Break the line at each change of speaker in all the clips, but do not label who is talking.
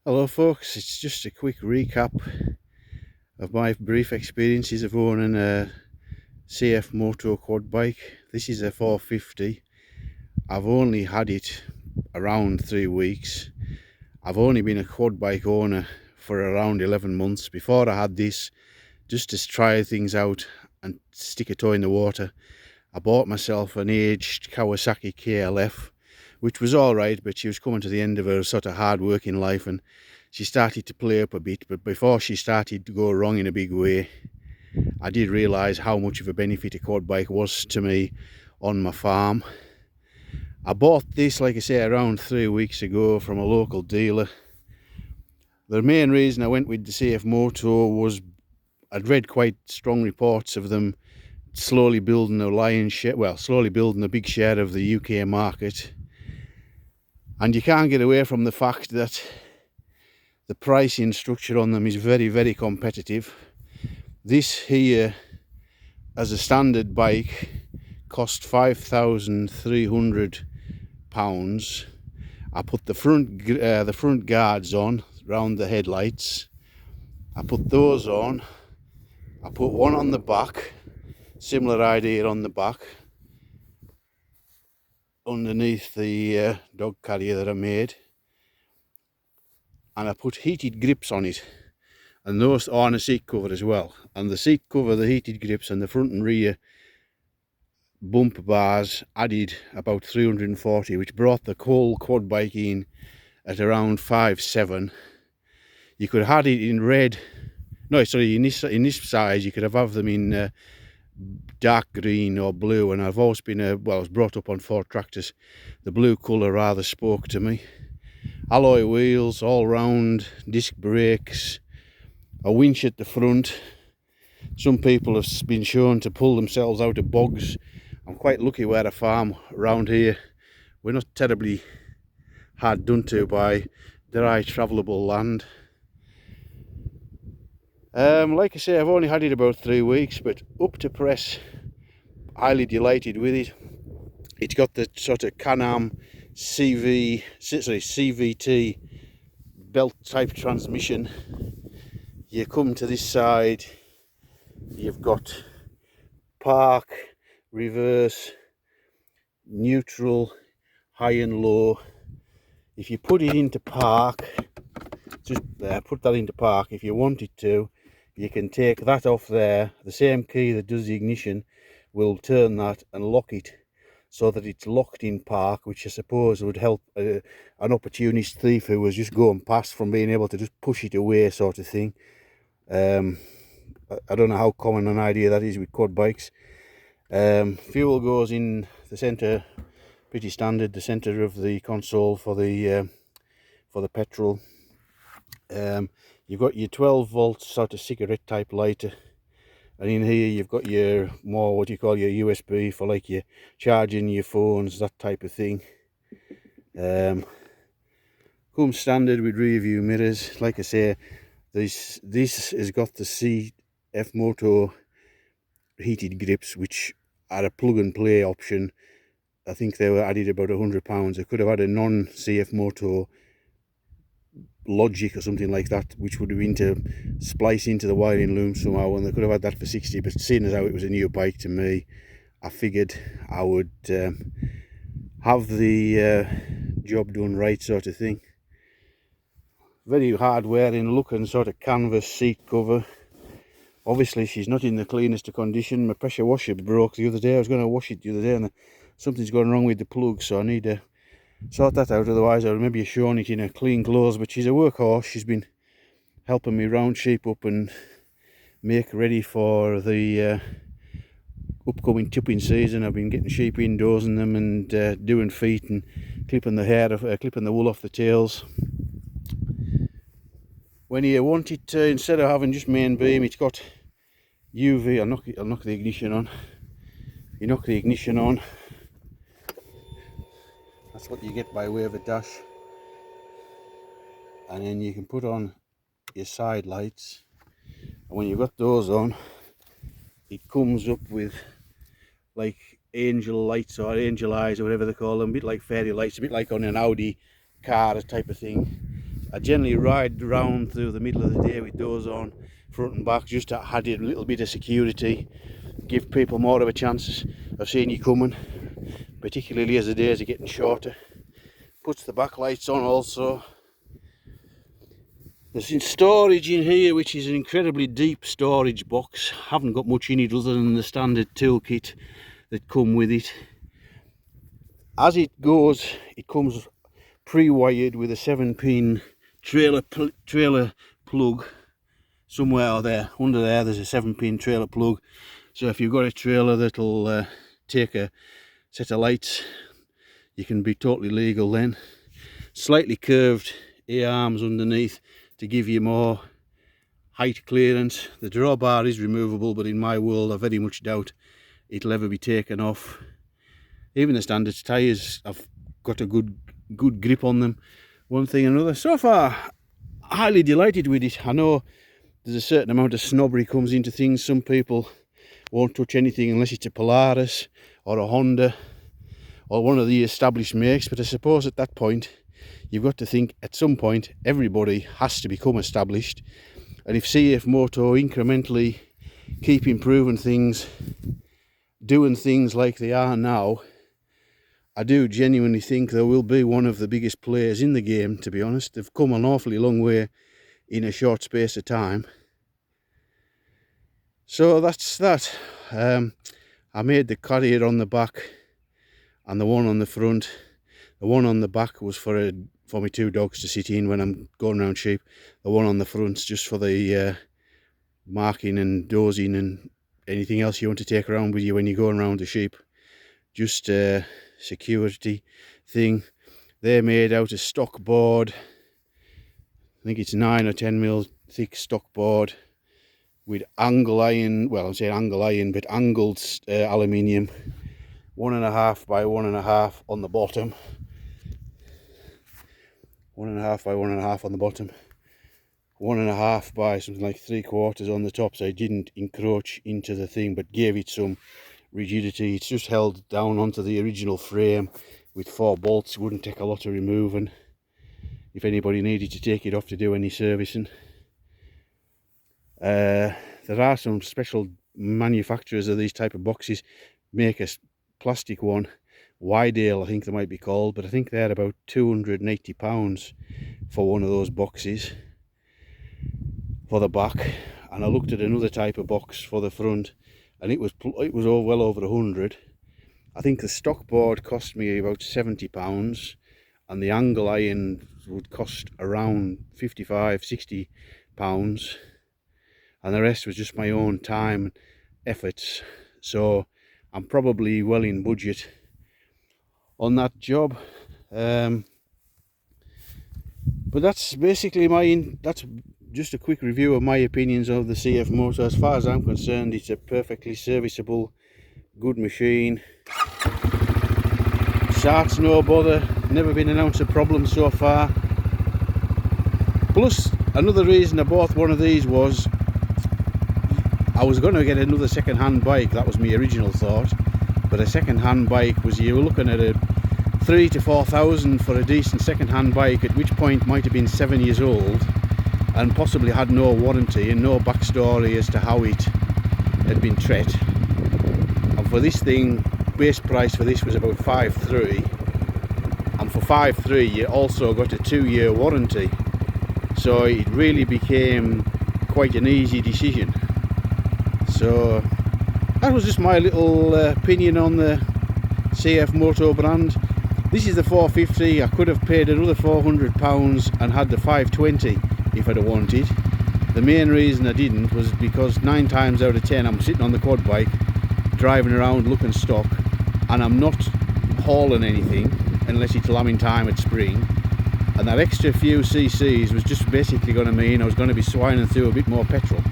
Hello folks, it's just a quick recap of my brief experiences of owning a cfmoto quad bike. This is a 450. I've only had it around 3 weeks. I've only been a quad bike owner for around 11 months. Before I had this, just to try things out and stick a toe in the water, I bought myself an aged Kawasaki KLF, which was alright, but she was coming to the end of her sort of hard working life and she started to play up a bit. But before she started to go wrong in a big way, I did realise how much of a benefit a quad bike was to me on my farm. I bought this, like I say, around 3 weeks ago from a local dealer. The main reason I went with the cfmoto was I'd read quite strong reports of them slowly building a lion's share, well, slowly building a big share of the UK market. And you can't get away from the fact that the pricing structure on them is very, very competitive. This here, as a standard bike, cost £5,300. I put the front guards on round the headlights. I put those on. I put one on the back, similar idea on the back, underneath the dog carrier that I made, and I put heated grips on it, and those on a seat cover as well. And the seat cover, the heated grips, and the front and rear bumper bars added about 340, which brought the whole quad bike in at around 5.7. You could have had it in red, no, sorry, in this size you could have them in dark green or blue, and I've always been well, I was brought up on Ford tractors. The blue colour rather spoke to me. Alloy wheels all round, disc brakes, a winch at the front. Some people have been shown to pull themselves out of bogs. I'm quite lucky where I farm around here. We're not terribly hard done to by dry travelable land. Like I say, I've only had it about 3 weeks, but up to press, highly delighted with it. It's got the sort of Can-Am CVT belt type transmission. You come to this side, you've got park, reverse, neutral, high and low. If you put it into park, just there, put that into park. If you wanted to, you can take that off there. The same key that does the ignition will turn that and lock it so that it's locked in park, which I suppose would help an opportunist thief who was just going past from being able to just push it away, sort of thing. I don't know how common an idea that is with quad bikes. Fuel goes in the centre, pretty standard, the centre of the console for the petrol. You've got your 12 volt sort of cigarette type lighter, and in here you've got your more what you call your USB for like your charging your phones, that type of thing. Comes standard with rear view mirrors. Like I say, this has got the cfmoto heated grips, which are a plug and play option. I think they were added about £100. I could have had a non cfmoto Logic or something like that, which would have been to splice into the wiring loom somehow, and they could have had that for 60. But seeing as how it was a new bike to me, I figured I would have the job done right, sort of thing. Very hard wearing looking sort of canvas seat cover. Obviously she's not in the cleanest of condition. My pressure washer broke the other day. I was going to wash it the other day and something's gone wrong with the plug, so I need to sort that out. Otherwise I would maybe have shown it in a clean clothes. But she's a workhorse. She's been helping me round sheep up and make ready for the upcoming tipping season. I've been getting sheep indoors in them and doing feet and clipping the wool off the tails. When you want it to, instead of having just main beam, it's got UV. I'll knock the ignition on. You knock the ignition on, that's what you get by way of a dash, and then you can put on your side lights, and when you've got those on, it comes up with like angel lights or angel eyes or whatever they call them, a bit like fairy lights, a bit like on an Audi car type of thing. I generally ride around through the middle of the day with doors on, front and back, just to add a little bit of security, give people more of a chance of seeing you coming, particularly as the days are getting shorter. Puts the backlights on also. There's storage in here, which is an incredibly deep storage box. Haven't got much in it other than the standard toolkit that come with it. As it goes, it comes pre-wired with a 7-pin trailer plug. Somewhere there, under there's a 7-pin trailer plug. So if you've got a trailer that'll take a set of lights, you can be totally legal then. Slightly curved A-arms underneath to give you more height clearance. The drawbar is removable, but in my world I very much doubt it'll ever be taken off. Even the standard tyres, I've got a good grip on them. One thing and another. So far, highly delighted with it. I know there's a certain amount of snobbery comes into things. Some people won't touch anything unless it's a Polaris or a Honda or one of the established makes, but I suppose at that point you've got to think at some point everybody has to become established, and if cfmoto incrementally keep improving things, doing things like they are now, I do genuinely think they will be one of the biggest players in the game, to be honest. They've come an awfully long way in a short space of time. So that's that. I made the carrier on the back and the one on the front. The one on the back was for my two dogs to sit in when I'm going around sheep. The one on the front's just for the marking and dozing and anything else you want to take around with you when you're going around the sheep. Just a security thing. They're made out of stock board. I think it's 9 or 10 mil thick stock board with angle iron, well I'm saying angle iron, but angled aluminium, 1.5 by 1.5 on the bottom, 1.5 by 1.5 on the bottom, 1.5 by something like 3/4 on the top, so it didn't encroach into the thing but gave it some rigidity. It's just held down onto the original frame with 4 bolts. It wouldn't take a lot of removing if anybody needed to take it off to do any servicing. There are some special manufacturers of these type of boxes, make a plastic one, Wydale I think they might be called, but I think they're about £280 for one of those boxes for the back. And I looked at another type of box for the front and it was well over 100. I think the stock board cost me about £70 and the angle iron would cost around £55-60, and the rest was just my own time and efforts. So I'm probably well in budget on that job. But that's basically that's just a quick review of my opinions of the cfmoto. As far as I'm concerned, it's a perfectly serviceable, good machine. Starts no bother, never been an ounce of problem so far. Plus, another reason I bought one of these was I was going to get another second-hand bike. That was my original thought, but a second-hand bike was, you were looking at a 3,000 to 4,000 for a decent second-hand bike, at which point might have been 7 years old and possibly had no warranty and no backstory as to how it had been treated. And for this thing, base price for this was about 5,300, and for 5,300 you also got a 2-year warranty, so it really became quite an easy decision. So that was just my little opinion on the cfmoto brand. This is the 450. I could have paid another £400 and had the 520 if I'd have wanted. The main reason I didn't was because 9 times out of 10 I'm sitting on the quad bike driving around looking stock, and I'm not hauling anything unless it's lambing time at spring, and that extra few cc's was just basically going to mean I was going to be swining through a bit more petrol.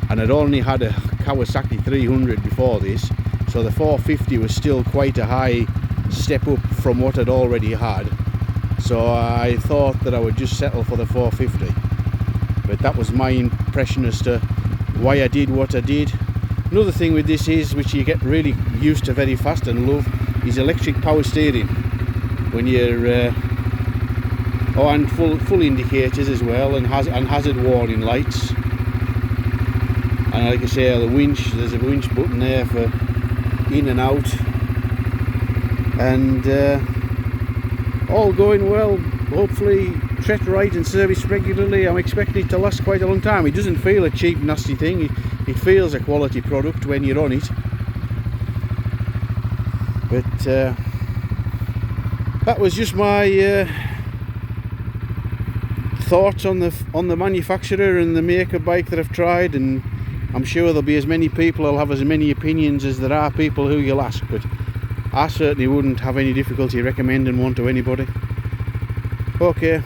And I'd only had a Kawasaki 300 before this, so the 450 was still quite a high step up from what I'd already had. So I thought that I would just settle for the 450. But that was my impression as to why I did what I did. Another thing with this is, which you get really used to very fast and love, is electric power steering. When you're Oh, and full indicators as well, and hazard warning lights. And like I say, the winch, there's a winch button there for in and out, and all going well. Hopefully tread right and service regularly. I'm expecting it to last quite a long time. It doesn't feel a cheap nasty thing, it feels a quality product when you're on it. But that was just my thoughts on the manufacturer and the maker bike that I've tried, and I'm sure there'll be as many people who'll have as many opinions as there are people who you'll ask, but I certainly wouldn't have any difficulty recommending one to anybody. Okay.